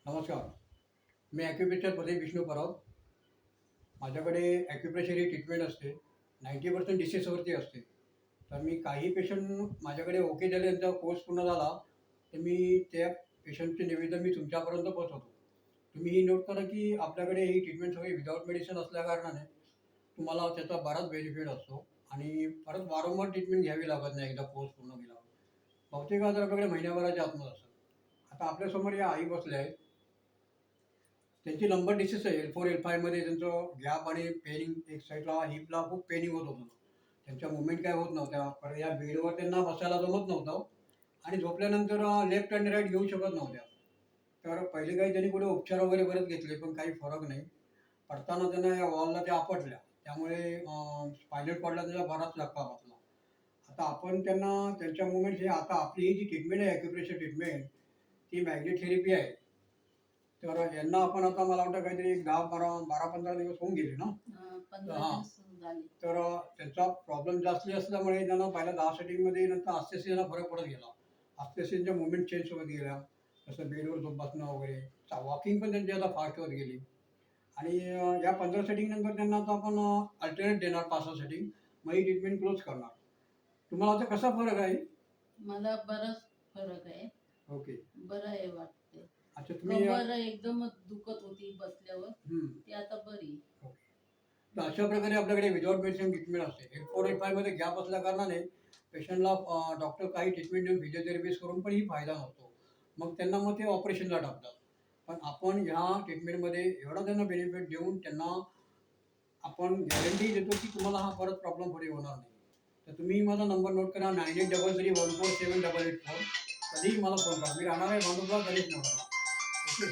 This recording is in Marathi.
नमस्कार. मी ॲक्युप्रेशर प्रदीप विष्णू परब. माझ्याकडे ॲक्युप्रेशर ही ट्रीटमेंट असते. 90% डिसीजवरती असते. तर मी काही पेशंट माझ्याकडे ओके झाले, त्यांचा कोर्स पूर्ण झाला, तर मी त्या पेशंटचे निवेदन मी तुमच्यापर्यंत पोहोचवतो. तुम्ही ही नोट करा, की आपल्याकडे ही ट्रीटमेंट सगळी विदाऊट मेडिसिन असल्याकारणाने तुम्हाला त्याचा बराच बेनिफिट असतो आणि परत वारंवार ट्रीटमेंट घ्यावी लागत नाही एकदा कोर्स पूर्ण केल्यावर. बहुतेक आजार आपल्याकडे महिन्याभराच्या आतमध्ये असतात. आता आपल्यासमोर या आई बसल्या आहेत. त्यांची नंबर डिसीज आहे L4, L5मध्ये त्यांचं गॅप आणि पेनिंग एक साईडला हिपला खूप पेनिंग होत होतं. त्यांच्या मूव्हमेंट काय होत नव्हत्या. पण या बेडवर त्यांना बसायला जमत नव्हतं आणि झोपल्यानंतर लेफ्ट आणि राईट घेऊ शकत नव्हत्या. तर पहिले काही त्यांनी कुठे उपचार वगैरे बरेच घेतले, पण काही फरक नाही. पडताना त्यांना या वॉलला त्या आपटल्या. त्यामुळे स्पायनल कॉर्डला त्याचा बराच धक्का बसला. आता आपण त्यांना त्यांच्या मूव्हमेंट हे आता आपली ही जी ट्रीटमेंट आहे ॲक्युप्रेशर ट्रीटमेंट, ती मॅग्नेट थेरपी आहे. तर यांना आपण आता मला वाटतं काहीतरी एक 10-12 दिवस होऊन गेले ना? 15 हां. दिवस झाले. तर त्यांचा प्रॉब्लेम जास्त असल्यामुळे त्यांना पहिल्या 10 सेटिंगमध्ये नंतर आस्ते-आस्ते फरक पडत गेला. आस्ते-आस्ते मूव्हमेंट चेंज होत गेल्या. जसं बेडवर झोप बसणं वगैरे. वॉकिंग पण त्यांची आता फास्ट होत गेली. आणि या 15 सेटिंग नंतर त्यांना आता आपण अल्टरनेट देणार 5-6 सेटिंग. मग ही ट्रीटमेंट क्लोज करणार. तुम्हाला आता कसा फरक आहे? मला बराच फरक आहे. ओके. बरं आहे वाटते. अच्छा तुम्ही कंबर एकदमच दुखत होती बसल्यावर, हं. ती आता बरी. ओके. तर अशा प्रकारे आपल्याकडे विदाऊट मेडिसिन ट्रीटमेंट असते. L4, L5मध्ये गॅप असल्या कारणाने पेशंटला डॉक्टर काही ट्रीटमेंट देऊन फिजिओथेरपिस्ट करून पण ही फायदा नसतो. मग ते ऑपरेशनला टाकतात. पण आपण ह्या ट्रीटमेंटमध्ये एवढा त्यांना बेनिफिट देऊन त्यांना आपण गॅरंटी देतो, की तुम्हाला हा परत प्रॉब्लेम पुढे होणार नाही. तर तुम्ही माझा नंबर नोट करा 9833147884. कधीही मला फोन करा. मी राहणार आहे भांडुपला, गणेश नगरला. ओके.